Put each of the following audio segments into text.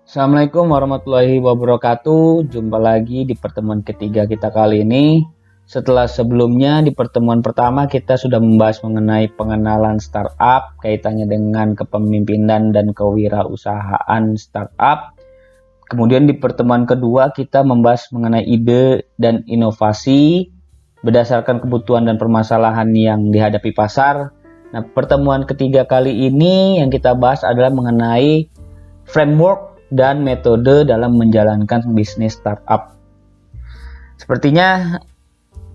Assalamualaikum warahmatullahi wabarakatuh. Jumpa lagi di pertemuan ketiga kita kali ini. Setelah sebelumnya di pertemuan pertama kita sudah membahas mengenai pengenalan startup, kaitannya dengan kepemimpinan dan kewirausahaan startup. Kemudian di pertemuan kedua kita membahas mengenai ide dan inovasi berdasarkan kebutuhan dan permasalahan yang dihadapi pasar. Nah, pertemuan ketiga kali ini yang kita bahas adalah mengenai framework dan metode dalam menjalankan bisnis startup. Sepertinya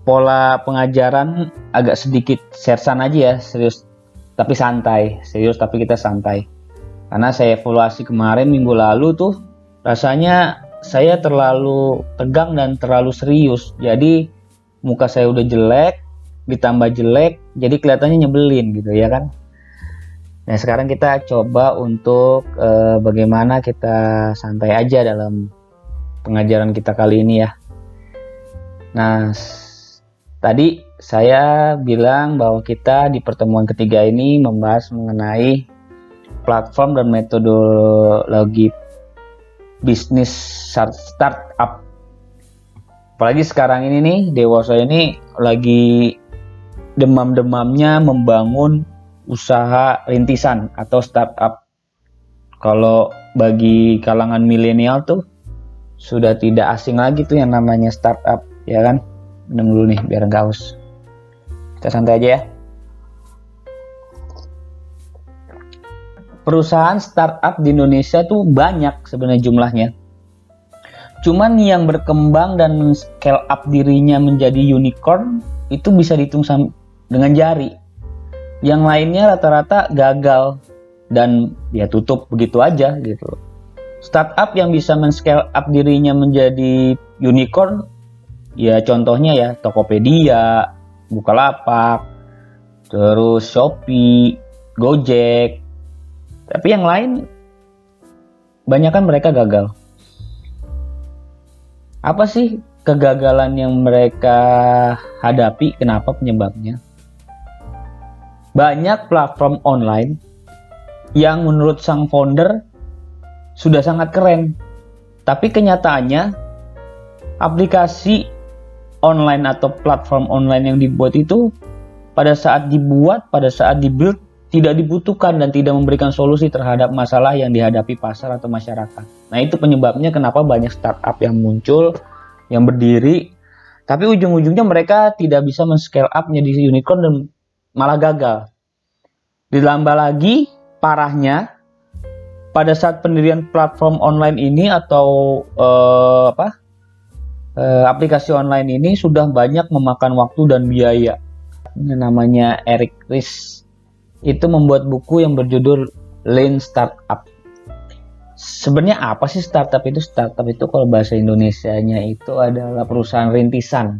pola pengajaran agak sedikit sersan aja ya, serius tapi santai, serius tapi kita santai. Karena saya evaluasi kemarin minggu lalu tuh, rasanya saya terlalu tegang dan terlalu serius. Jadi muka saya udah jelek, ditambah jelek, jadi kelihatannya nyebelin gitu ya kan. Nah, sekarang kita coba untuk bagaimana kita santai aja dalam pengajaran kita kali ini ya. Nah, tadi saya bilang bahwa kita di pertemuan ketiga ini membahas mengenai platform dan metodologi bisnis startup. Apalagi sekarang ini nih, dewasa ini lagi demam-demamnya membangun usaha rintisan atau startup. Kalau bagi kalangan milenial tuh sudah tidak asing lagi tuh yang namanya startup, ya kan? Minum dulu nih biar nggak haus. Kita santai aja ya. Perusahaan startup di Indonesia tuh banyak sebenarnya jumlahnya. Cuman yang berkembang dan scale up dirinya menjadi unicorn itu bisa dihitung dengan jari. Yang lainnya rata-rata gagal dan ya tutup begitu aja gitu. Startup yang bisa men-scale up dirinya menjadi unicorn, ya contohnya ya Tokopedia, Bukalapak, terus Shopee, Gojek. Tapi yang lain banyak kan mereka gagal. Apa sih kegagalan yang mereka hadapi? Kenapa penyebabnya? Banyak platform online yang menurut sang founder sudah sangat keren. Tapi kenyataannya aplikasi online atau platform online yang dibuat itu pada saat dibuat, pada saat dibuild tidak dibutuhkan dan tidak memberikan solusi terhadap masalah yang dihadapi pasar atau masyarakat. Nah, itu penyebabnya kenapa banyak startup yang muncul, yang berdiri, tapi ujung-ujungnya mereka tidak bisa men-scale up menjadi unicorn dan malah gagal. Ditambah lagi parahnya pada saat pendirian platform online ini atau aplikasi online ini sudah banyak memakan waktu dan biaya. Namanya Eric Ries itu membuat buku yang berjudul Lean Startup. Sebenarnya apa sih startup itu? Startup itu kalau bahasa Indonesianya itu adalah perusahaan rintisan.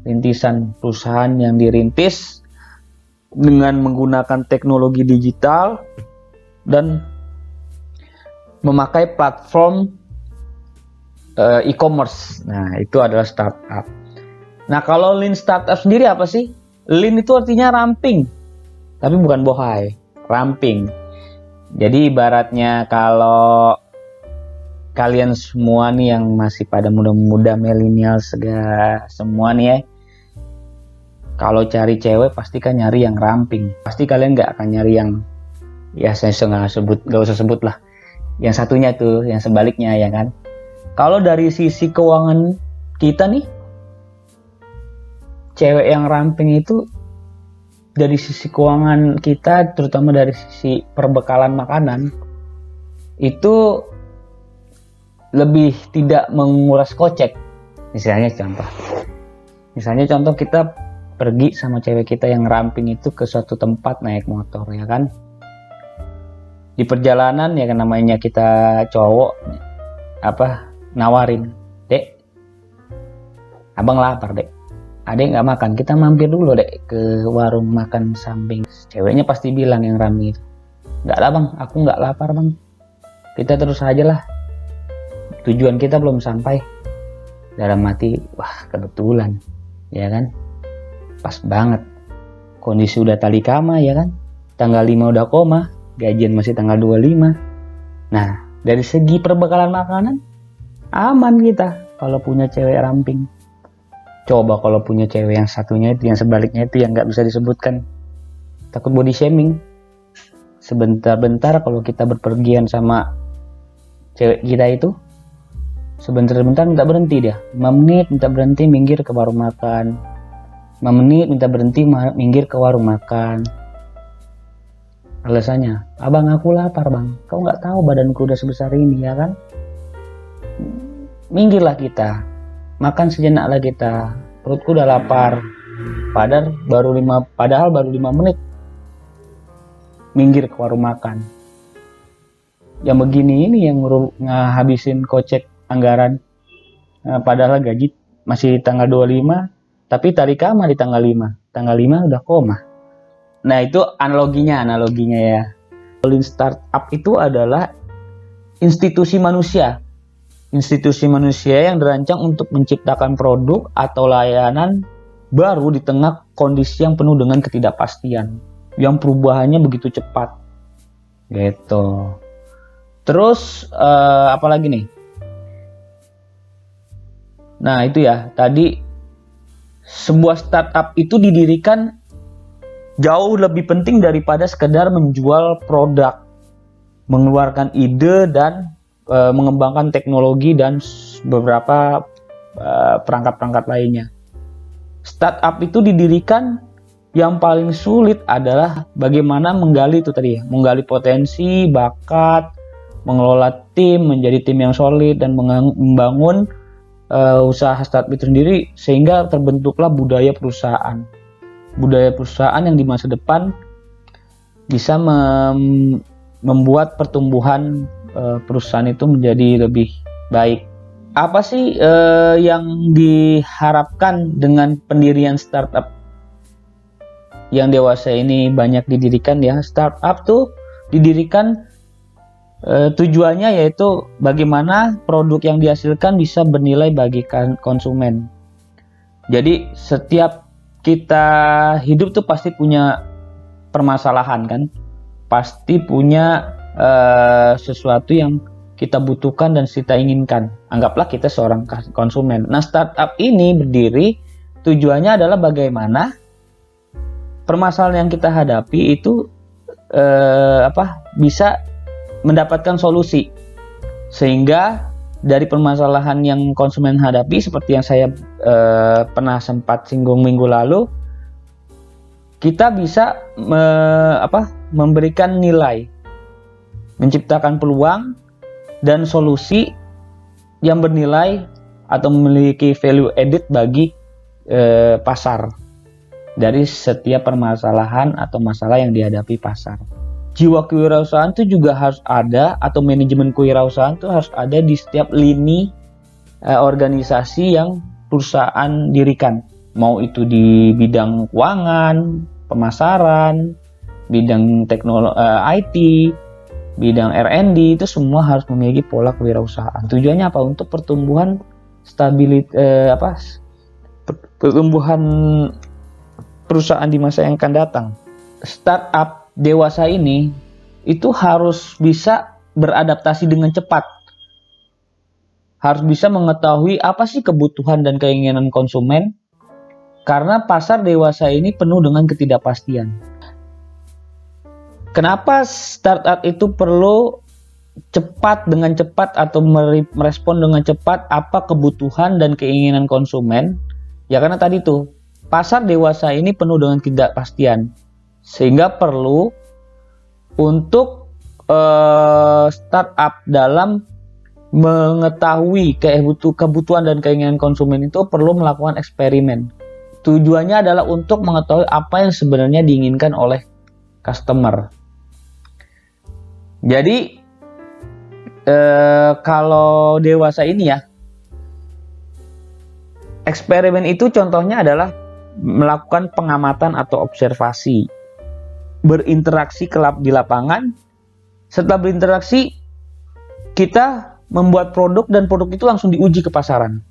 Rintisan perusahaan yang dirintis dengan menggunakan teknologi digital dan memakai platform e-commerce. Nah, itu adalah startup. Nah, kalau Lean Startup sendiri apa sih? Lean itu artinya ramping, tapi bukan bohai, ramping. Jadi ibaratnya kalau kalian semua nih yang masih pada muda-muda milenial semua nih ya, kalau cari cewek pasti kan nyari yang ramping. Pasti kalian nggak akan nyari yang ya saya nggak usah sebut lah. Yang satunya tuh, yang sebaliknya ya kan. Kalau dari sisi keuangan kita nih, cewek yang ramping itu dari sisi keuangan kita, terutama dari sisi perbekalan makanan, itu lebih tidak menguras kocek. Misalnya contoh kita pergi sama cewek kita yang ramping itu ke suatu tempat naik motor ya kan. Di perjalanan ya kan namanya kita cowok nawarin, "Dek, abang lapar, Dek. Adek nggak makan, kita mampir dulu Dek ke warung makan samping." Ceweknya pasti bilang yang ramping itu, "Nggak lah Bang, aku nggak lapar Bang. Kita terus aja lah. Tujuan kita belum sampai." Dalam hati, wah kebetulan ya kan. Pas banget, kondisi udah tali kama ya kan, tanggal 5 udah koma, gajian masih tanggal 25. Nah, Dari segi perbekalan makanan, aman kita kalau punya cewek ramping. Coba kalau punya cewek yang satunya itu, yang sebaliknya itu, yang nggak bisa disebutkan, takut body shaming. Sebentar-bentar kalau kita berpergian sama cewek kita itu, sebentar-bentar minta berhenti dia. 5 menit minta berhenti, minggir ke warung makan. 5 menit minta berhenti, minggir ke warung makan. Alasannya, abang aku lapar bang, kau nggak tahu badanku udah sebesar ini ya kan? Minggirlah kita, makan sejenaklah kita, perutku udah lapar. Padahal baru 5 menit minggir ke warung makan. Yang begini ini yang ngabisin kocek anggaran. Padahal gaji masih tanggal 25, tapi tarik kama di tanggal 5. Tanggal 5 udah koma. Nah itu analoginya ya. Lean startup itu adalah institusi manusia yang dirancang untuk menciptakan produk atau layanan baru di tengah kondisi yang penuh dengan ketidakpastian, yang perubahannya begitu cepat gitu. Terus apalagi nih? Nah itu ya, tadi sebuah startup itu didirikan jauh lebih penting daripada sekedar menjual produk, mengeluarkan ide dan mengembangkan teknologi dan beberapa perangkat-perangkat lainnya. Startup itu didirikan, yang paling sulit adalah bagaimana menggali itu tadi, menggali potensi, bakat, mengelola tim menjadi tim yang solid dan membangun usaha startup itu sendiri sehingga terbentuklah budaya perusahaan yang di masa depan bisa membuat pertumbuhan perusahaan itu menjadi lebih baik. Apa sih yang diharapkan dengan pendirian startup yang dewasa ini banyak didirikan ya? Startup tuh didirikan tujuannya yaitu bagaimana produk yang dihasilkan bisa bernilai bagi konsumen. Jadi setiap kita hidup tuh pasti punya permasalahan kan, pasti punya sesuatu yang kita butuhkan dan kita inginkan. Anggaplah kita seorang konsumen. Nah, startup ini berdiri tujuannya adalah bagaimana permasalahan yang kita hadapi itu bisa mendapatkan solusi, sehingga dari permasalahan yang konsumen hadapi seperti yang saya pernah sempat singgung minggu lalu, kita bisa memberikan nilai, menciptakan peluang dan solusi yang bernilai atau memiliki value added bagi pasar dari setiap permasalahan atau masalah yang dihadapi pasar. Jiwa kewirausahaan itu juga harus ada, atau manajemen kewirausahaan itu harus ada di setiap lini organisasi yang perusahaan dirikan. Mau itu di bidang keuangan, pemasaran, bidang teknologi IT, bidang R&D, itu semua harus memiliki pola kewirausahaan. Tujuannya apa? Untuk pertumbuhan pertumbuhan perusahaan di masa yang akan datang. Startup dewasa ini itu harus bisa beradaptasi dengan cepat. Harus bisa mengetahui apa sih kebutuhan dan keinginan konsumen, karena pasar dewasa ini penuh dengan ketidakpastian. Kenapa startup itu perlu dengan cepat atau merespon dengan cepat apa kebutuhan dan keinginan konsumen? Ya karena tadi tuh, pasar dewasa ini penuh dengan ketidakpastian, sehingga perlu untuk startup dalam mengetahui kebutuhan dan keinginan konsumen itu perlu melakukan eksperimen. Tujuannya adalah untuk mengetahui apa yang sebenarnya diinginkan oleh customer. Jadi kalau dewasa ini ya, eksperimen itu contohnya adalah melakukan pengamatan atau observasi, berinteraksi di lapangan. Setelah berinteraksi, kita membuat produk dan produk itu langsung diuji ke pasaran.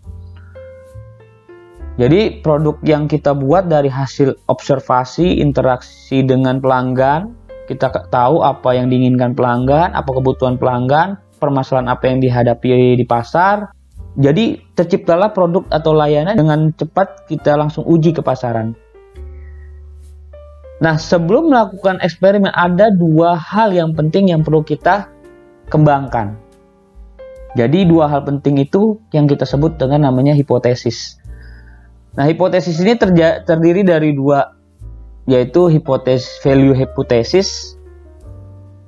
Jadi produk yang kita buat dari hasil observasi, interaksi dengan pelanggan, kita tahu apa yang diinginkan pelanggan, apa kebutuhan pelanggan permasalahan apa yang dihadapi di pasar. Jadi terciptalah produk atau layanan dengan cepat kita langsung uji ke pasaran. Nah, sebelum melakukan eksperimen ada 2 hal yang penting yang perlu kita kembangkan. Jadi 2 hal penting itu yang kita sebut dengan namanya hipotesis. Nah, hipotesis ini terdiri dari 2, yaitu value hypothesis.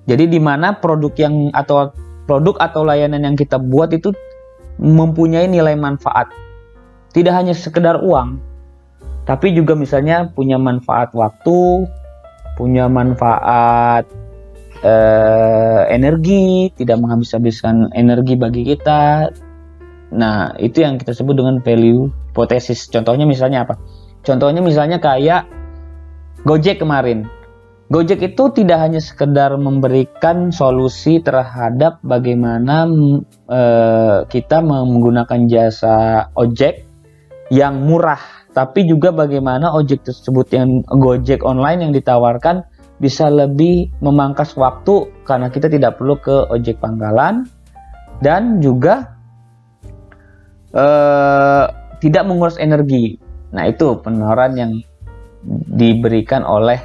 Jadi di mana produk atau layanan yang kita buat itu mempunyai nilai manfaat. Tidak hanya sekedar uang, tapi juga misalnya punya manfaat waktu, punya manfaat energi, tidak menghabis-habiskan energi bagi kita. Nah, itu yang kita sebut dengan value hypothesis. Contohnya misalnya apa? Contohnya misalnya kayak Gojek kemarin. Gojek itu tidak hanya sekedar memberikan solusi terhadap bagaimana kita menggunakan jasa ojek yang murah, tapi juga bagaimana ojek tersebut yang Gojek online yang ditawarkan bisa lebih memangkas waktu karena kita tidak perlu ke ojek pangkalan, dan juga tidak menguras energi. Nah, itu penawaran yang diberikan oleh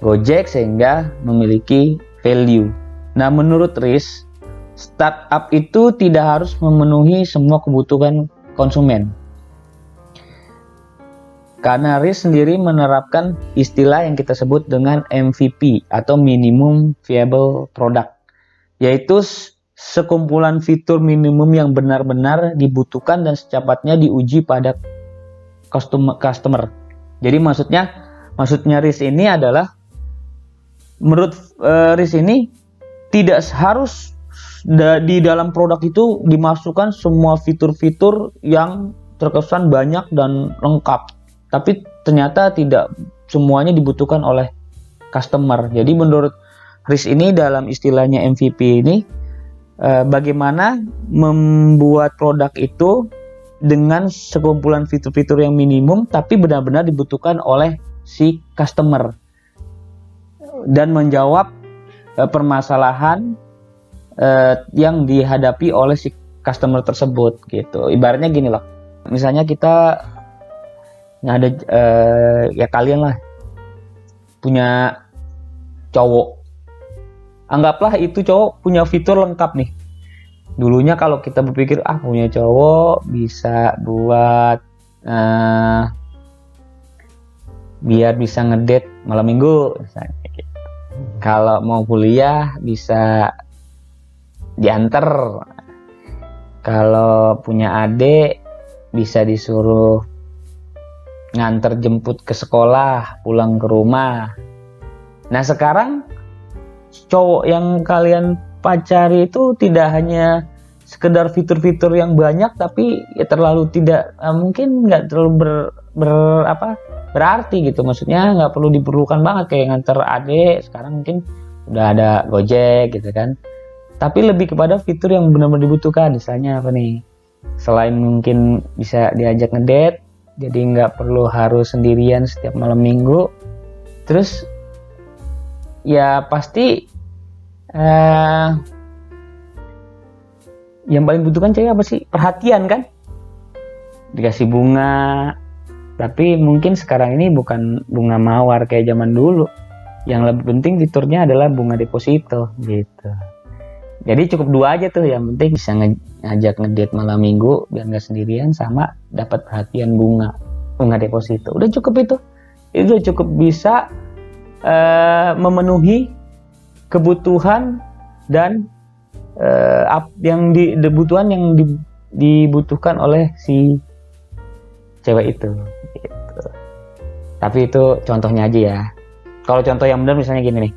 Gojek sehingga memiliki value. Nah, menurut Riz, startup itu tidak harus memenuhi semua kebutuhan konsumen. Karena Riz sendiri menerapkan istilah yang kita sebut dengan MVP atau Minimum Viable Product, yaitu sekumpulan fitur minimum yang benar-benar dibutuhkan dan secepatnya diuji pada customer. Jadi maksudnya Riz ini adalah, menurut Riz ini tidak harus di dalam produk itu dimasukkan semua fitur-fitur yang terkesan banyak dan lengkap, tapi ternyata tidak semuanya dibutuhkan oleh customer. Jadi menurut Riz ini dalam istilahnya MVP ini, bagaimana membuat produk itu dengan sekumpulan fitur-fitur yang minimum tapi benar-benar dibutuhkan oleh si customer dan menjawab permasalahan yang dihadapi oleh si customer tersebut gitu. Ibaratnya gini loh, misalnya kita ada ya kalian lah punya cowok, anggaplah itu cowok punya fitur lengkap nih. Dulunya kalau kita berpikir punya cowok bisa buat biar bisa ngedate malam minggu misalnya gitu. Kalau mau kuliah bisa diantar. Kalau punya adik bisa disuruh nganter jemput ke sekolah, pulang ke rumah. Nah, sekarang cowok yang kalian pacari itu tidak hanya sekedar fitur-fitur yang banyak, tapi ya terlalu tidak mungkin nggak terlalu berarti gitu. Maksudnya nggak perlu diperlukan banget kayak nganter adik. Sekarang mungkin udah ada Gojek gitu kan. Tapi lebih kepada fitur yang benar-benar dibutuhkan. Misalnya apa nih? Selain mungkin bisa diajak ngedate, jadi nggak perlu harus sendirian setiap malam minggu. Terus ya pasti yang paling butuhkan cewek apa sih? Perhatian kan? Dikasih bunga. Tapi mungkin sekarang ini bukan bunga mawar kayak zaman dulu. Yang lebih penting fiturnya adalah bunga deposito gitu. Jadi cukup 2 aja tuh, yang penting bisa ngajak ngedate malam minggu biar nggak sendirian, sama dapat perhatian bunga deposito. Udah cukup itu udah cukup bisa memenuhi kebutuhan dan kebutuhan yang dibutuhkan oleh si cewek itu gitu. Tapi itu contohnya aja ya. Kalau contoh yang benar misalnya gini nih,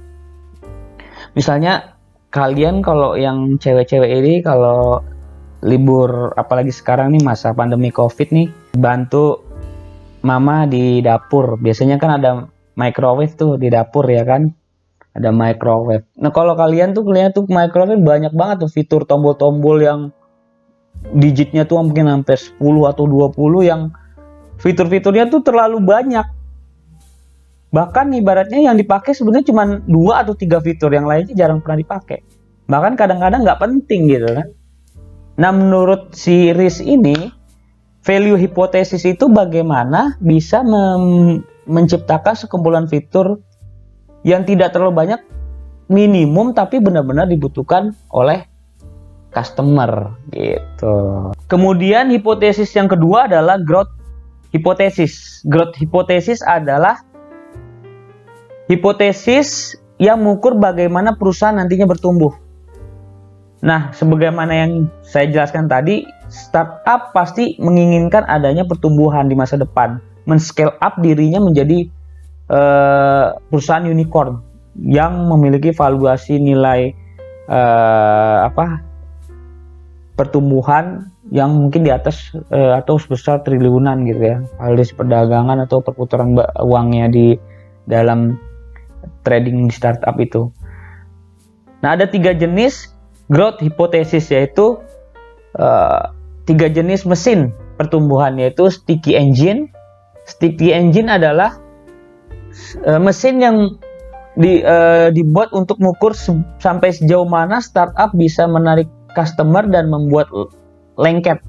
misalnya kalian kalau yang cewek-cewek ini kalau libur, apalagi sekarang nih masa pandemi COVID nih, bantu mama di dapur. Biasanya kan ada microwave tuh di dapur ya kan, ada microwave. Nah, kalau kalian tuh lihat tuh microwave banyak banget tuh fitur tombol-tombol yang digitnya tuh mungkin sampai 10 atau 20, yang fitur-fiturnya tuh terlalu banyak. Bahkan ibaratnya yang dipakai sebenarnya cuma 2 atau 3 fitur, yang lainnya jarang pernah dipakai. bahkan kadang-kadang nggak penting gitu kan. Nah, menurut si Riz ini, value hipotesis itu bagaimana bisa menciptakan sekumpulan fitur yang tidak terlalu banyak, minimum tapi benar-benar dibutuhkan oleh customer gitu. Kemudian hipotesis yang kedua adalah growth hipotesis. Growth hipotesis adalah hipotesis yang mengukur bagaimana perusahaan nantinya bertumbuh. Nah, sebagaimana yang saya jelaskan tadi, startup pasti menginginkan adanya pertumbuhan di masa depan, men-scale up dirinya menjadi perusahaan unicorn yang memiliki valuasi nilai pertumbuhan yang mungkin di atas atau sebesar triliunan gitu ya, valuasi perdagangan atau perputaran uangnya di dalam trading startup itu. Nah, ada 3 jenis growth hipotesis, yaitu 3 jenis mesin pertumbuhan, yaitu sticky engine. Sticky engine adalah mesin yang dibuat untuk mengukur sampai sejauh mana startup bisa menarik customer dan membuat lengket.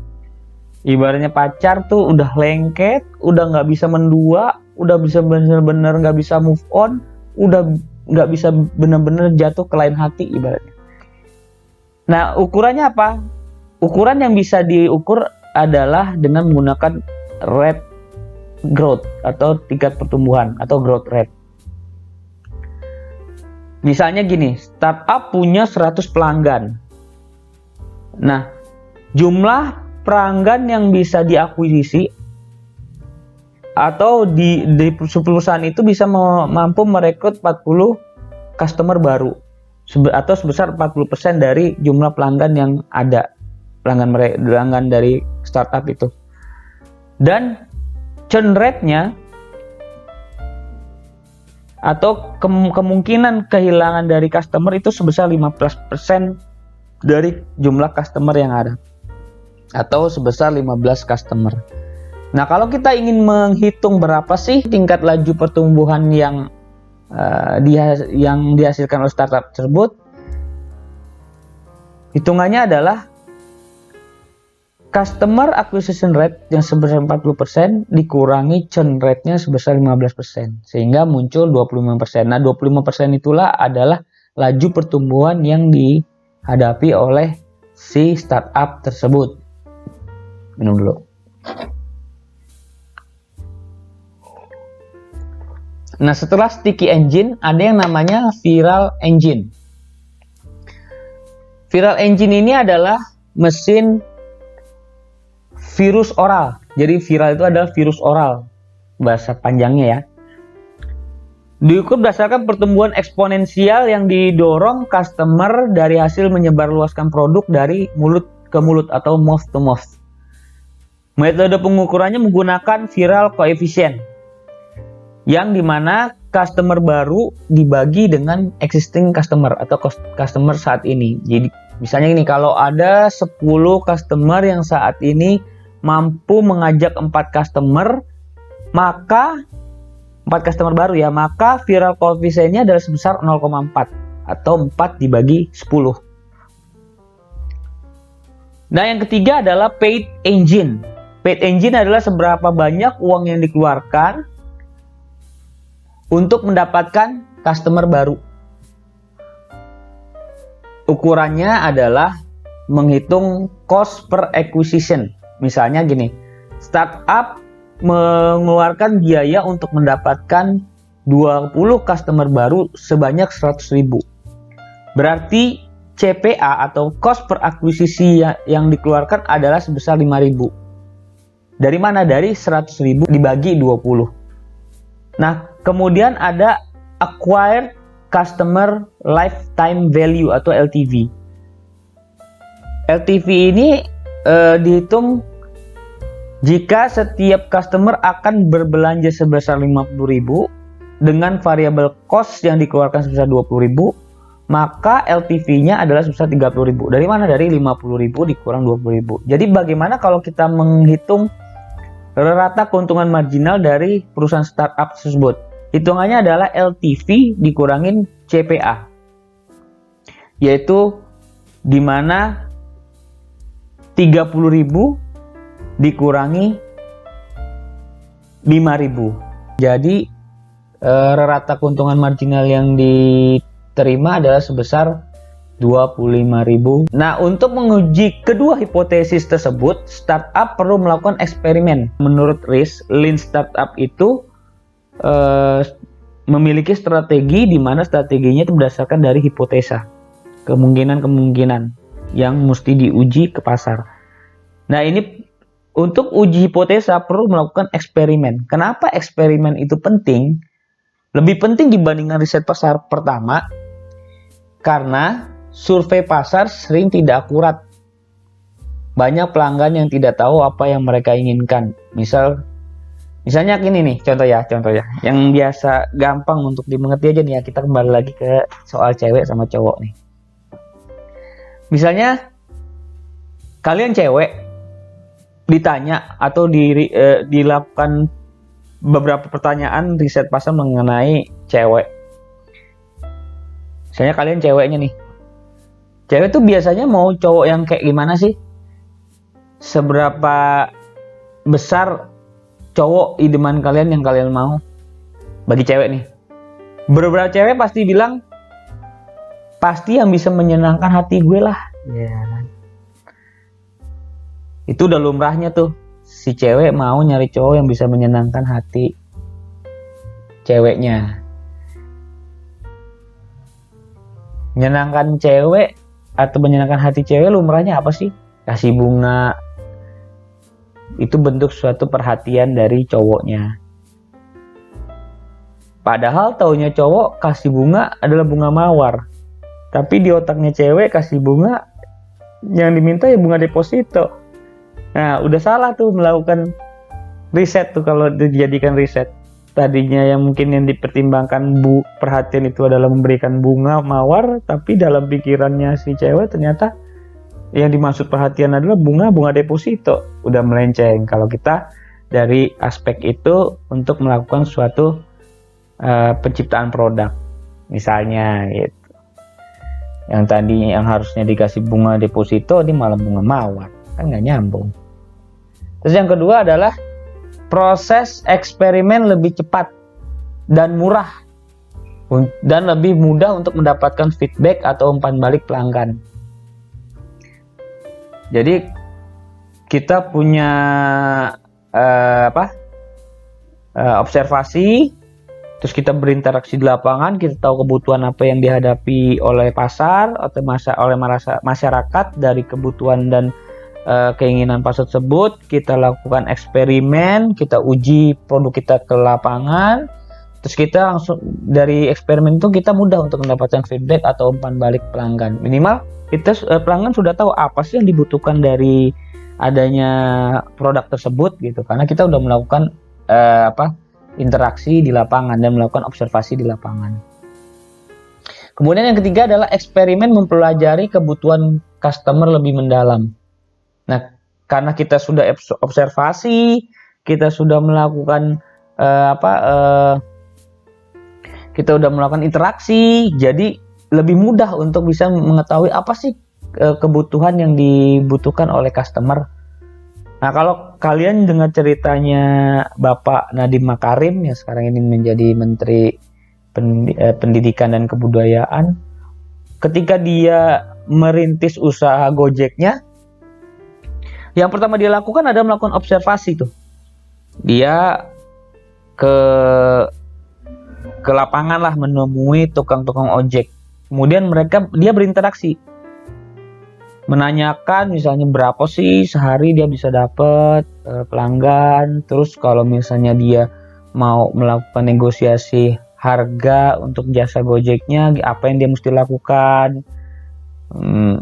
Ibaratnya pacar tuh udah lengket, udah nggak bisa mendua, udah bisa bener-bener nggak bisa move on, udah nggak bisa bener-bener jatuh ke lain hati ibaratnya. Nah, ukurannya apa? Ukuran yang bisa diukur adalah dengan menggunakan rate growth atau tingkat pertumbuhan atau growth rate. Misalnya gini, startup punya 100 pelanggan. Nah, jumlah pelanggan yang bisa diakuisisi atau di perusahaan itu bisa mampu merekrut 40 customer baru atau sebesar 40% dari jumlah pelanggan yang ada, pelanggan dari startup itu. Dan churn rate-nya atau kemungkinan kehilangan dari customer itu sebesar 15% dari jumlah customer yang ada, atau sebesar 15 customer. Nah, kalau kita ingin menghitung berapa sih tingkat laju pertumbuhan yang dihasilkan oleh startup tersebut, hitungannya adalah customer acquisition rate yang sebesar 40% dikurangi churn rate-nya sebesar 15%, sehingga muncul 25%. Nah, 25% itulah adalah laju pertumbuhan yang dihadapi oleh si startup tersebut. Minum dulu. Nah, setelah sticky engine, ada yang namanya viral engine. Viral engine ini adalah mesin virus oral. Jadi viral itu adalah virus oral, bahasa panjangnya ya. Diukur berdasarkan pertumbuhan eksponensial yang didorong customer dari hasil menyebarluaskan produk dari mulut ke mulut atau mouth to mouth. Metode pengukurannya menggunakan viral coefficient, yang dimana customer baru dibagi dengan existing customer atau customer saat ini. Jadi misalnya ini, kalau ada 10 customer yang saat ini mampu mengajak 4 customer, maka 4 customer baru ya, maka viral coefficient-nya adalah sebesar 0,4 atau 4 dibagi 10. Nah, yang ketiga adalah paid engine. Paid engine adalah seberapa banyak uang yang dikeluarkan untuk mendapatkan customer baru. Ukurannya adalah menghitung cost per acquisition. Misalnya gini, startup mengeluarkan biaya untuk mendapatkan 20 customer baru sebanyak 100.000. Berarti CPA atau cost per akuisisi yang dikeluarkan adalah sebesar 5.000. Dari mana? Dari 100.000 dibagi 20. Nah, kemudian ada acquired customer lifetime value atau LTV. LTV ini dihitung jika setiap customer akan berbelanja sebesar 50.000 dengan variable cost yang dikeluarkan sebesar 20.000, maka LTV-nya adalah sebesar 30.000. Dari mana? Dari 50.000 dikurang 20.000. Jadi bagaimana kalau kita menghitung rata keuntungan marginal dari perusahaan startup tersebut? Hitungannya adalah LTV dikurangin CPA, yaitu dimana 30.000 dikurangi 5.000. Jadi rata keuntungan marginal yang diterima adalah sebesar 25.000. Nah, untuk menguji kedua hipotesis tersebut, startup perlu melakukan eksperimen. Menurut Ries, Lean Startup itu memiliki strategi di mana strateginya itu berdasarkan dari hipotesa, kemungkinan-kemungkinan yang mesti diuji ke pasar. Nah, ini untuk uji hipotesa perlu melakukan eksperimen. Kenapa eksperimen itu penting? Lebih penting dibandingkan riset pasar. Pertama, karena survei pasar sering tidak akurat. Banyak pelanggan yang tidak tahu apa yang mereka inginkan. Misalnya gini nih, contoh ya. Yang biasa gampang untuk dimengerti aja nih ya. Kita kembali lagi ke soal cewek sama cowok nih. Misalnya kalian cewek ditanya atau dilakukan beberapa pertanyaan riset pasar mengenai cewek. Misalnya kalian ceweknya nih. Cewek tuh biasanya mau cowok yang kayak gimana sih? Seberapa besar cowok idaman kalian yang kalian mau? Bagi cewek nih. Beberapa cewek pasti bilang, pasti yang bisa menyenangkan hati gue lah. Ya. Itu udah lumrahnya tuh. Si cewek mau nyari cowok yang bisa menyenangkan hati ceweknya. Menyenangkan cewek atau menyenangkan hati cewek lumrahnya apa sih? Kasih bunga. Itu bentuk suatu perhatian dari cowoknya. Padahal taunya cowok kasih bunga adalah bunga mawar. Tapi di otaknya cewek kasih bunga yang diminta ya bunga deposito. Nah, udah salah tuh melakukan riset tuh kalau dijadikan riset. Tadinya yang mungkin yang dipertimbangkan perhatian itu adalah memberikan bunga mawar, tapi dalam pikirannya si cewek ternyata yang dimaksud perhatian adalah bunga deposito. Udah melenceng kalau kita dari aspek itu untuk melakukan suatu penciptaan produk. Misalnya gitu. Yang tadinya yang harusnya dikasih bunga deposito, ini malah bunga mawar. Kan nggak nyambung. Terus yang kedua adalah proses eksperimen lebih cepat dan murah dan lebih mudah untuk mendapatkan feedback atau umpan balik pelanggan. Jadi kita punya observasi, terus kita berinteraksi di lapangan, kita tahu kebutuhan apa yang dihadapi oleh pasar atau oleh masyarakat dari kebutuhan dan keinginan pasar tersebut. Kita lakukan eksperimen, kita uji produk kita ke lapangan, terus kita langsung dari eksperimen itu kita mudah untuk mendapatkan feedback atau umpan balik pelanggan. Minimal kita pelanggan sudah tahu apa sih yang dibutuhkan dari adanya produk tersebut gitu, karena kita udah melakukan interaksi di lapangan dan melakukan observasi di lapangan. Kemudian yang ketiga adalah eksperimen mempelajari kebutuhan customer lebih mendalam. Nah, karena kita sudah observasi, kita sudah melakukan kita udah melakukan interaksi, jadi lebih mudah untuk bisa mengetahui apa sih kebutuhan yang dibutuhkan oleh customer. Nah, kalau kalian dengar ceritanya Bapak Nadiem Makarim yang sekarang ini menjadi Menteri Pendidikan dan Kebudayaan, ketika dia merintis usaha Gojeknya, yang pertama dia lakukan adalah melakukan observasi tuh. Dia ke lapangan lah, menemui tukang-tukang ojek. Kemudian dia berinteraksi. Menanyakan misalnya berapa sih sehari dia bisa dapat pelanggan. Terus kalau misalnya dia mau melakukan negosiasi harga untuk jasa Gojeknya, apa yang dia mesti lakukan?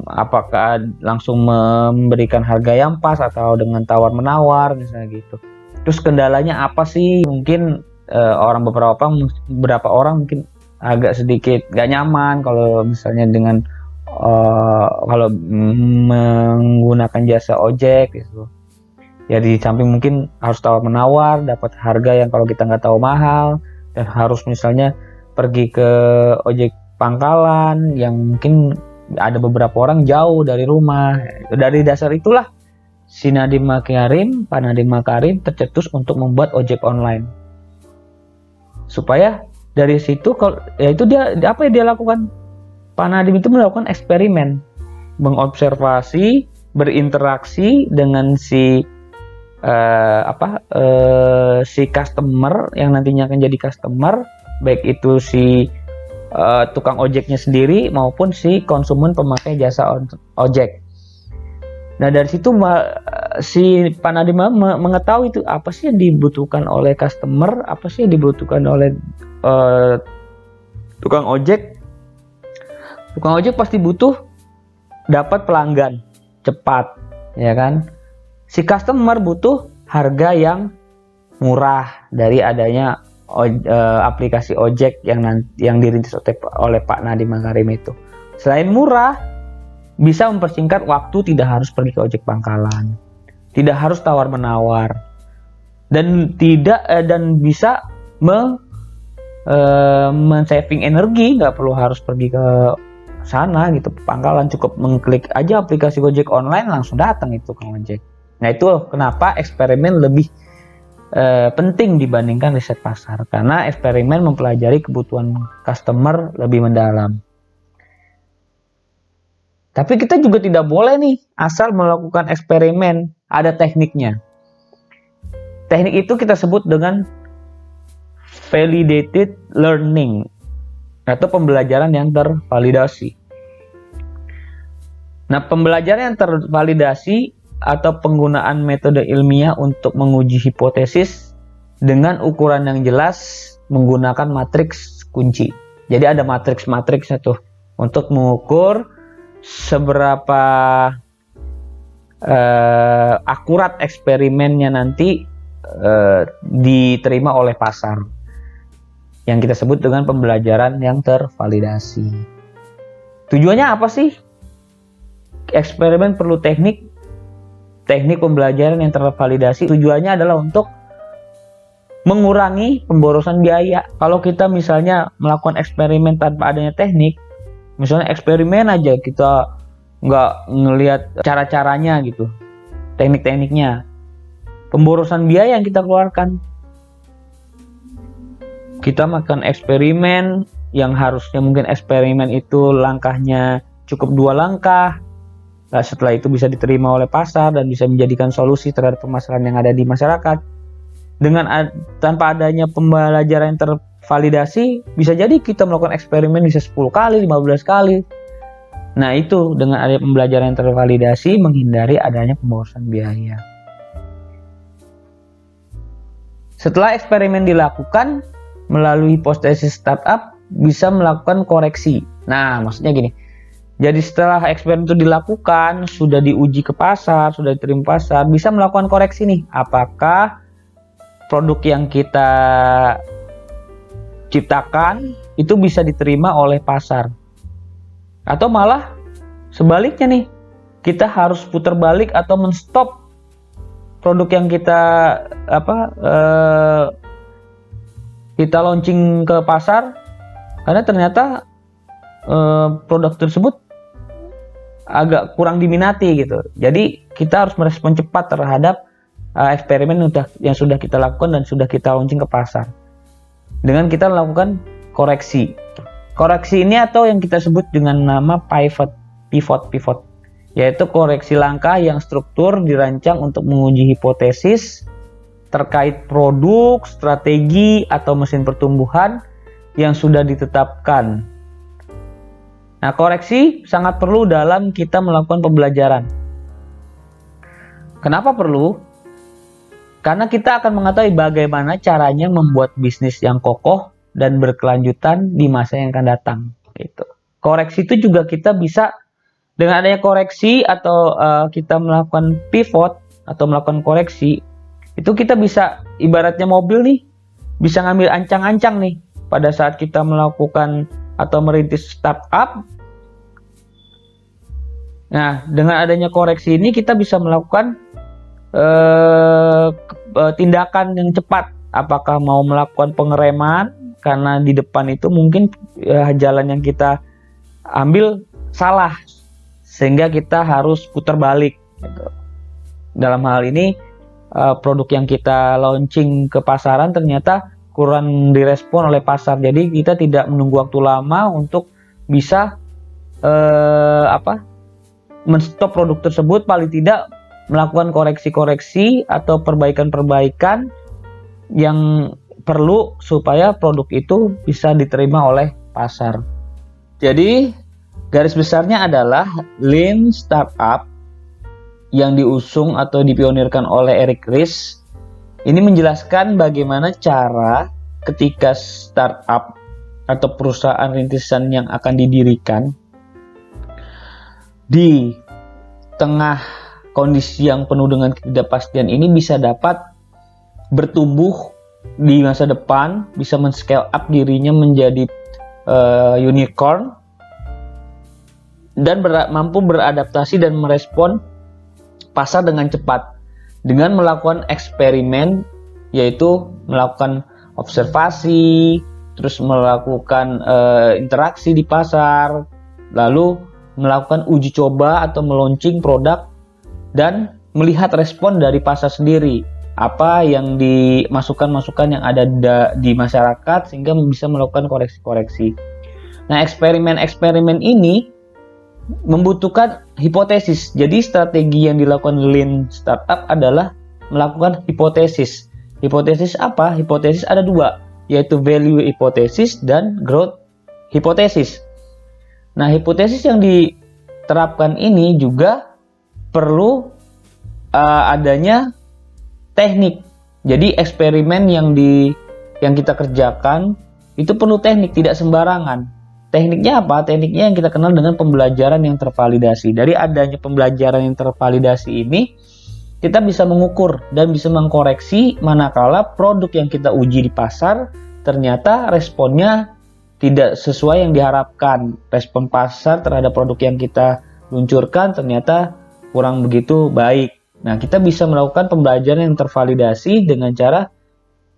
Apakah langsung memberikan harga yang pas atau dengan tawar-menawar misalnya gitu. Terus kendalanya apa sih? Mungkin beberapa orang mungkin agak sedikit gak nyaman kalau misalnya dengan kalau menggunakan jasa ojek gitu. Ya di samping mungkin harus tawar-menawar, dapat harga yang kalau kita nggak tahu mahal, dan harus misalnya pergi ke ojek pangkalan yang mungkin ada beberapa orang jauh dari rumah. Dari dasar itulah si Nadiem Makarim, Pak Nadiem Makarim tercetus untuk membuat ojek online. Supaya dari situ ya itu dia apa yang dia lakukan? Pak Nadiem itu melakukan eksperimen, mengobservasi, berinteraksi dengan si si customer yang nantinya akan jadi customer, baik itu si tukang ojeknya sendiri maupun si konsumen pemakai jasa ojek. Nah dari situ si Pak Nadiem mengetahui itu apa sih yang dibutuhkan oleh customer, apa sih yang dibutuhkan oleh tukang ojek. Tukang ojek pasti butuh dapat pelanggan cepat, ya kan? Si customer butuh harga yang murah dari adanya aplikasi ojek yang dirintis oleh Pak Nadiem Makarim itu. Selain murah, bisa mempersingkat waktu, tidak harus pergi ke ojek pangkalan, tidak harus tawar menawar, dan bisa men-saving energi, nggak perlu harus pergi ke sana gitu pangkalan, cukup mengklik aja aplikasi ojek online langsung datang itu ke ojek. Nah itu kenapa eksperimen lebih penting dibandingkan riset pasar, karena eksperimen mempelajari kebutuhan customer lebih mendalam. Tapi kita juga tidak boleh nih asal melakukan eksperimen, ada tekniknya. Teknik itu kita sebut dengan validated learning atau pembelajaran yang tervalidasi. Nah, pembelajaran yang tervalidasi atau penggunaan metode ilmiah untuk menguji hipotesis dengan ukuran yang jelas menggunakan matriks kunci. Jadi ada matriks tuh untuk mengukur seberapa akurat eksperimennya nanti diterima oleh pasar, yang kita sebut dengan pembelajaran yang tervalidasi. Tujuannya apa sih? Eksperimen perlu teknik pembelajaran yang tervalidasi. Tujuannya adalah untuk mengurangi pemborosan biaya. Kalau kita misalnya melakukan eksperimen tanpa adanya teknik, misalnya eksperimen aja kita nggak ngelihat cara-caranya gitu, teknik-tekniknya, pemborosan biaya yang kita keluarkan. Kita makan eksperimen yang harusnya mungkin eksperimen itu langkahnya cukup 2 langkah. Nah, setelah itu bisa diterima oleh pasar dan bisa menjadikan solusi terhadap permasalahan yang ada di masyarakat. Dengan tanpa adanya pembelajaran yang tervalidasi, bisa jadi kita melakukan eksperimen bisa 10 kali, 15 kali. Nah itu dengan adanya pembelajaran yang tervalidasi menghindari adanya pemborosan biaya. Setelah eksperimen dilakukan, melalui hipotesis startup bisa melakukan koreksi. Nah maksudnya gini, jadi setelah eksperimen itu dilakukan, sudah diuji ke pasar, sudah diterima pasar, bisa melakukan koreksi nih, apakah produk yang kita ciptakan itu bisa diterima oleh pasar, atau malah sebaliknya nih, kita harus putar balik atau menstop produk yang kita launching ke pasar karena ternyata produk tersebut agak kurang diminati gitu. Jadi kita harus merespon cepat terhadap eksperimen yang sudah kita lakukan dan sudah kita launching ke pasar. Dengan kita melakukan koreksi. Koreksi ini atau yang kita sebut dengan nama pivot, yaitu koreksi langkah yang struktur dirancang untuk menguji hipotesis terkait produk, strategi, atau mesin pertumbuhan yang sudah ditetapkan. Nah, koreksi sangat perlu dalam kita melakukan pembelajaran. Kenapa perlu? Karena kita akan mengetahui bagaimana caranya membuat bisnis yang kokoh dan berkelanjutan di masa yang akan datang. Gitu. Koreksi itu juga kita bisa dengan adanya koreksi atau kita melakukan pivot atau melakukan koreksi, itu kita bisa ibaratnya mobil nih, bisa ngambil ancang-ancang nih pada saat kita melakukan atau merintis startup. Nah, dengan adanya koreksi ini kita bisa melakukan tindakan yang cepat. Apakah mau melakukan pengereman karena di depan itu mungkin jalan yang kita ambil salah sehingga kita harus putar balik gitu. Dalam hal ini produk yang kita launching ke pasaran ternyata kurang direspon oleh pasar, jadi kita tidak menunggu waktu lama untuk bisa menstop produk tersebut, paling tidak melakukan koreksi-koreksi atau perbaikan-perbaikan yang perlu supaya produk itu bisa diterima oleh pasar. Jadi garis besarnya adalah Lean Startup yang diusung atau dipionirkan oleh Eric Ries ini menjelaskan bagaimana cara ketika startup atau perusahaan rintisan yang akan didirikan di tengah kondisi yang penuh dengan ketidakpastian ini bisa dapat bertumbuh di masa depan, bisa men-scale up dirinya menjadi unicorn dan mampu beradaptasi dan merespon pasar dengan cepat dengan melakukan eksperimen, yaitu melakukan observasi, terus melakukan interaksi di pasar, lalu melakukan uji coba atau meluncing produk dan melihat respon dari pasar sendiri, apa yang masukan-masukan yang ada di masyarakat sehingga bisa melakukan koreksi-koreksi. Nah, eksperimen-eksperimen ini membutuhkan hipotesis. Jadi strategi yang dilakukan Lean Startup adalah melakukan hipotesis. Hipotesis apa? Hipotesis ada dua, yaitu value hipotesis dan growth hipotesis. Nah, hipotesis yang diterapkan ini juga perlu adanya teknik. Jadi eksperimen yang kita kerjakan itu perlu teknik, tidak sembarangan. Tekniknya apa? Tekniknya yang kita kenal dengan pembelajaran yang tervalidasi. Dari adanya pembelajaran yang tervalidasi ini, kita bisa mengukur dan bisa mengkoreksi manakala produk yang kita uji di pasar ternyata responnya tidak sesuai yang diharapkan. Respon pasar terhadap produk yang kita luncurkan ternyata kurang begitu baik. Nah, kita bisa melakukan pembelajaran yang tervalidasi dengan cara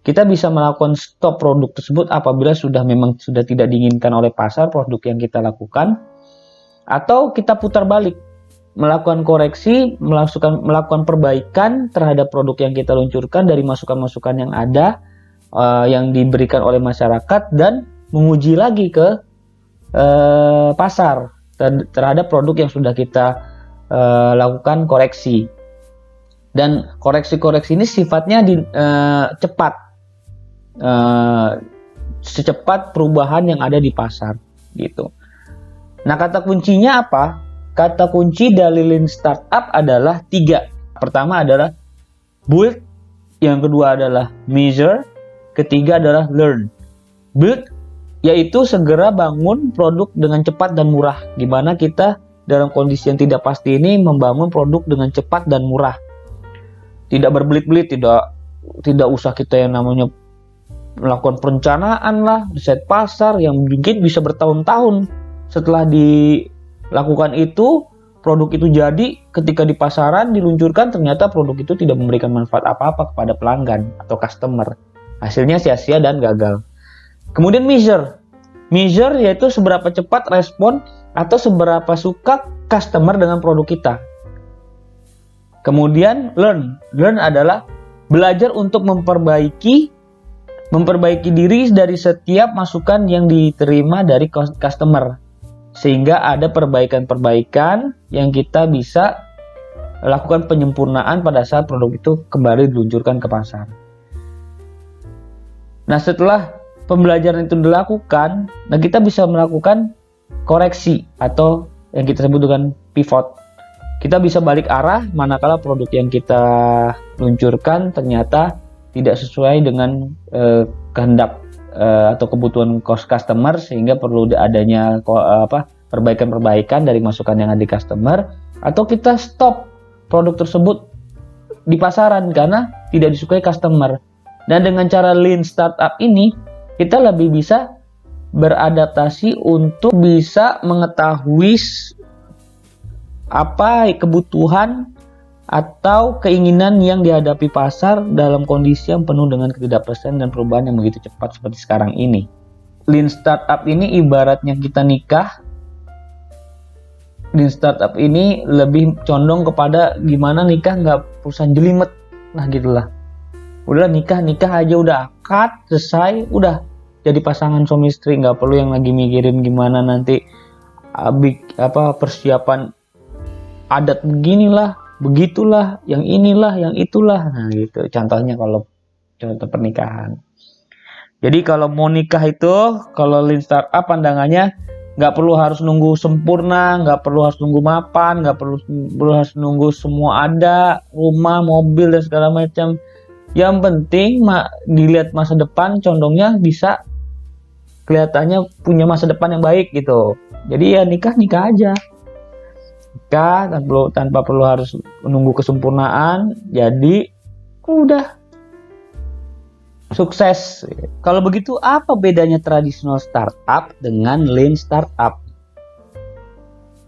kita bisa melakukan stop produk tersebut apabila memang sudah tidak diinginkan oleh pasar produk yang kita lakukan, atau kita putar balik, melakukan koreksi, melakukan perbaikan terhadap produk yang kita luncurkan dari masukan-masukan yang ada yang diberikan oleh masyarakat dan menguji lagi ke pasar terhadap produk yang sudah kita lakukan koreksi. Dan koreksi-koreksi ini sifatnya cepat, secepat perubahan yang ada di pasar gitu. Nah, kata kuncinya apa? Kata kunci dari Lean Startup adalah 3. Pertama adalah build, yang kedua adalah measure, ketiga adalah learn. Build yaitu segera bangun produk dengan cepat dan murah. Gimana kita dalam kondisi yang tidak pasti ini membangun produk dengan cepat dan murah. Tidak berbelit-belit, tidak usah kita yang namanya melakukan perencanaan lah, riset pasar yang mungkin bisa bertahun-tahun. Setelah dilakukan itu, produk itu jadi, ketika di pasaran diluncurkan ternyata produk itu tidak memberikan manfaat apa-apa kepada pelanggan atau customer. Hasilnya sia-sia dan gagal. Kemudian measure yaitu seberapa cepat respon atau seberapa suka customer dengan produk kita. Kemudian learn adalah belajar untuk memperbaiki diri dari setiap masukan yang diterima dari customer, sehingga ada perbaikan-perbaikan yang kita bisa lakukan penyempurnaan pada saat produk itu kembali diluncurkan ke pasar. Nah, setelah pembelajaran itu dilakukan, nah kita bisa melakukan koreksi atau yang kita sebut dengan pivot. Kita bisa balik arah manakala produk yang kita luncurkan ternyata tidak sesuai dengan kehendak atau kebutuhan customer, sehingga perlu adanya perbaikan-perbaikan dari masukan yang ada di customer, atau kita stop produk tersebut di pasaran karena tidak disukai customer. Dan dengan cara Lean Startup ini kita lebih bisa beradaptasi untuk bisa mengetahui apa kebutuhan atau keinginan yang dihadapi pasar dalam kondisi yang penuh dengan ketidakpastian dan perubahan yang begitu cepat seperti sekarang ini. Lean Startup ini ibaratnya kita nikah. lean startup ini lebih condong kepada gimana nikah nggak perusahaan jelimet. Nah gitulah. Udah nikah aja udah akad selesai, udah jadi pasangan suami istri, nggak perlu yang lagi mikirin gimana nanti persiapan adat beginilah, begitulah, yang inilah, yang itulah. Nah gitu contohnya kalau contoh pernikahan. Jadi kalau mau nikah itu, kalau lean startup pandangannya nggak perlu harus nunggu sempurna, nggak perlu harus nunggu mapan, nggak perlu harus nunggu semua ada, rumah, mobil dan segala macam. Yang penting dilihat masa depan, condongnya bisa kelihatannya punya masa depan yang baik gitu. Jadi ya nikah aja. Nikah tanpa perlu harus menunggu kesempurnaan. Jadi udah sukses. Kalau begitu apa bedanya tradisional startup dengan lean startup?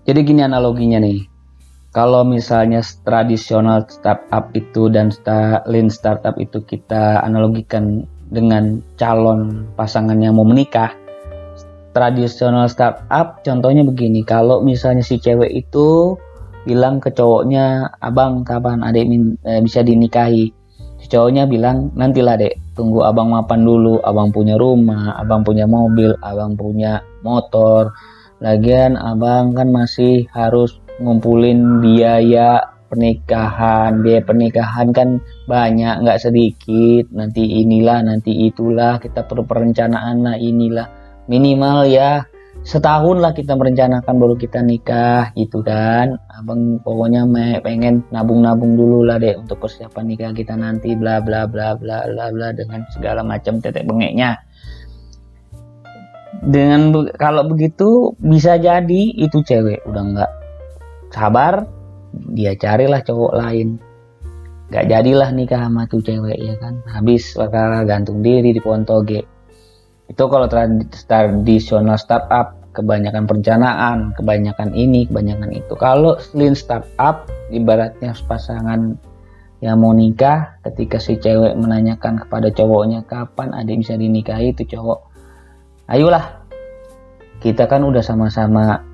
Jadi gini analoginya nih. Kalau misalnya tradisional startup itu dan lean startup itu kita analogikan dengan calon pasangan yang mau menikah. Tradisional startup contohnya begini, kalau misalnya si cewek itu bilang ke cowoknya, abang kapan adek bisa dinikahi. Si cowoknya bilang, nantilah dek, tunggu abang mapan dulu, abang punya rumah, abang punya mobil, abang punya motor. Lagian abang kan masih harus ngumpulin biaya pernikahan kan banyak, nggak sedikit, nanti inilah nanti itulah, kita perlu perencanaan lah, inilah minimal ya setahun lah kita merencanakan baru kita nikah gitu kan. Abang pokoknya pengen nabung dulu lah deh untuk persiapan nikah kita nanti, bla bla bla bla bla bla, dengan segala macam tetek bengeknya. Kalau begitu bisa jadi itu cewek udah nggak sabar, dia carilah cowok lain, nggak jadilah nikah sama tuh cewek ya kan, habis perkara gantung diri di pohon toge. Itu kalau tradisional startup, kebanyakan perencanaan, kebanyakan ini, kebanyakan itu. Kalau lean startup ibaratnya pasangan yang mau nikah, ketika si cewek menanyakan kepada cowoknya kapan adik bisa dinikahi, itu cowok, ayolah kita kan udah sama-sama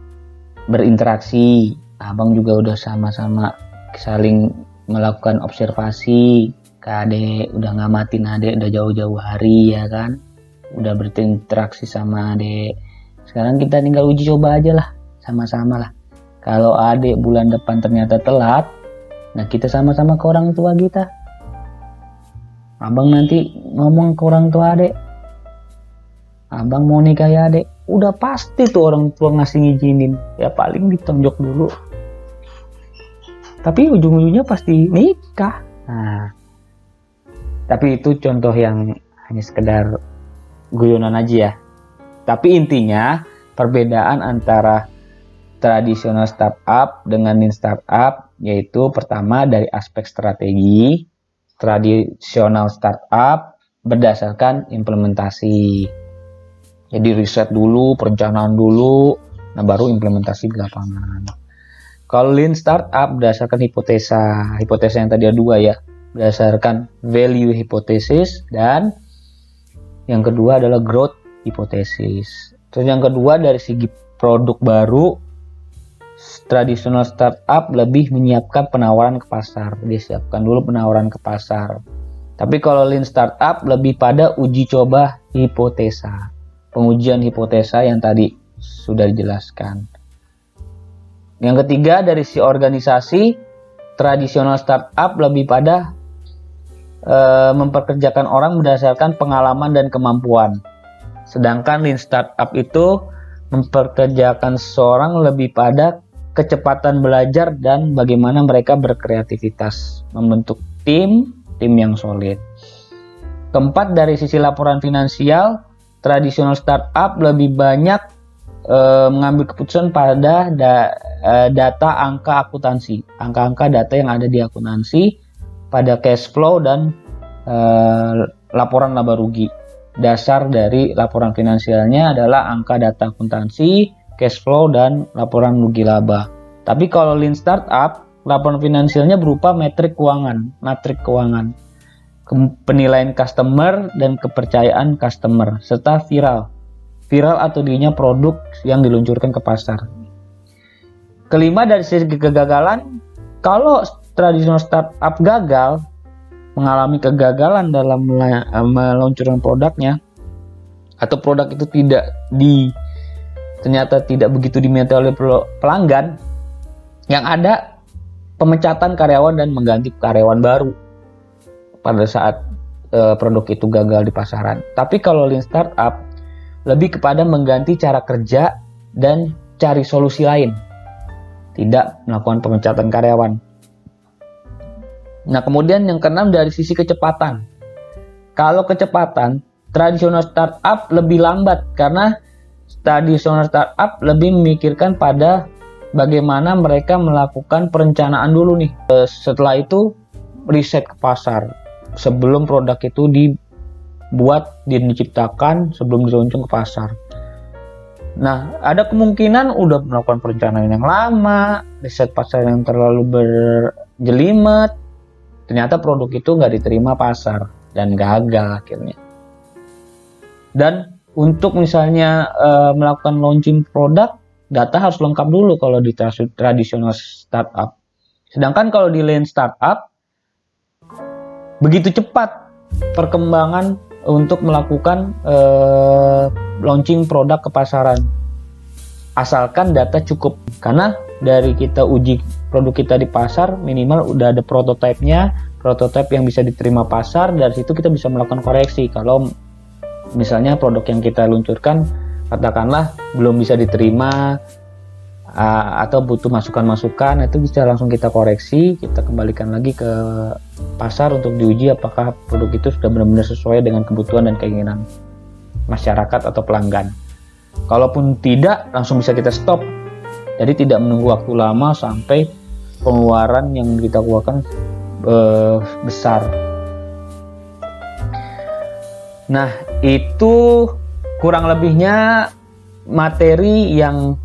berinteraksi, abang juga udah sama-sama saling melakukan observasi ke adek, udah ngamatin adek udah jauh-jauh hari ya kan, udah berinteraksi sama adek. Sekarang kita tinggal uji coba aja lah, sama-sama lah. Kalau adek bulan depan ternyata telat, nah kita sama-sama ke orang tua kita. Abang nanti ngomong ke orang tua adek, abang mau nikah ya adek, udah pasti tuh orang tua ngasih ngizinin, ya paling ditonjok dulu, tapi ujung-ujungnya pasti nikah. Nah, tapi itu contoh yang hanya sekedar guyonan aja ya. Tapi intinya perbedaan antara tradisional startup dengan lean startup yaitu pertama dari aspek strategi. Tradisional startup berdasarkan implementasi. Jadi riset dulu, perencanaan dulu, nah baru implementasi di lapangan. Kalau lean startup berdasarkan hipotesa yang tadi ada dua ya, berdasarkan value hypothesis dan yang kedua adalah growth hypothesis. Terus yang kedua dari segi produk baru, tradisional startup lebih menyiapkan penawaran ke pasar, disiapkan dulu penawaran ke pasar. Tapi kalau lean startup lebih pada uji coba hipotesa, pengujian hipotesa yang tadi sudah dijelaskan. Yang ketiga dari si organisasi, tradisional startup lebih pada memperkerjakan orang berdasarkan pengalaman dan kemampuan. Sedangkan lean startup itu memperkerjakan seseorang lebih pada kecepatan belajar dan bagaimana mereka berkreativitas, membentuk tim yang solid. Keempat dari sisi laporan finansial, tradisional startup lebih banyak mengambil keputusan pada data angka akuntansi, angka-angka data yang ada di akuntansi pada cash flow dan laporan laba rugi. Dasar dari laporan finansialnya adalah angka data akuntansi, cash flow dan laporan rugi laba. Tapi kalau lean startup, laporan finansialnya berupa matrik keuangan, penilaian customer dan kepercayaan customer, serta viral atau dirinya produk yang diluncurkan ke pasar. Kelima, dari sisi kegagalan, kalau tradisional startup gagal, mengalami kegagalan dalam meluncurkan produknya, atau produk itu ternyata tidak begitu diminati oleh pelanggan, yang ada pemecatan karyawan dan mengganti karyawan baru pada saat produk itu gagal di pasaran. Tapi kalau lean startup lebih kepada mengganti cara kerja dan cari solusi lain, tidak melakukan pemecatan karyawan. Nah, kemudian yang keenam, dari sisi kecepatan. Kalau kecepatan, tradisional startup lebih lambat karena tradisional startup lebih memikirkan pada bagaimana mereka melakukan perencanaan dulu nih. Setelah itu riset ke pasar sebelum produk itu dibuat, diciptakan, sebelum diluncurkan ke pasar. Nah, ada kemungkinan udah melakukan perencanaan yang lama, riset pasar yang terlalu berjelimet, ternyata produk itu nggak diterima pasar dan gagal akhirnya. Dan untuk misalnya melakukan launching produk, data harus lengkap dulu kalau di tradisional startup. Sedangkan kalau di lean startup, begitu cepat perkembangan untuk melakukan launching produk ke pasaran, asalkan data cukup. Karena dari kita uji produk kita di pasar, minimal udah ada prototipe yang bisa diterima pasar. Dari situ kita bisa melakukan koreksi. Kalau misalnya produk yang kita luncurkan katakanlah belum bisa diterima atau butuh masukan-masukan, itu bisa langsung kita koreksi, kita kembalikan lagi ke pasar untuk diuji apakah produk itu sudah benar-benar sesuai dengan kebutuhan dan keinginan masyarakat atau pelanggan. Kalaupun tidak, langsung bisa kita stop. Jadi tidak menunggu waktu lama sampai pengeluaran yang kita keluarkan besar. Nah, itu kurang lebihnya materi yang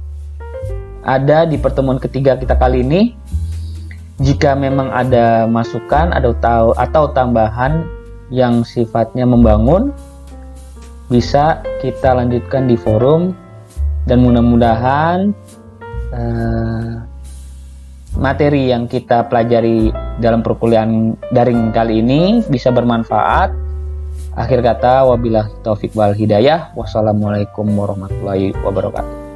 ada di pertemuan ketiga kita kali ini. Jika memang ada masukan atau tambahan yang sifatnya membangun, bisa kita lanjutkan di forum, dan mudah-mudahan materi yang kita pelajari dalam perkuliahan daring kali ini bisa bermanfaat. Akhir kata, wabillahi taufik wal hidayah. Wassalamualaikum warahmatullahi wabarakatuh.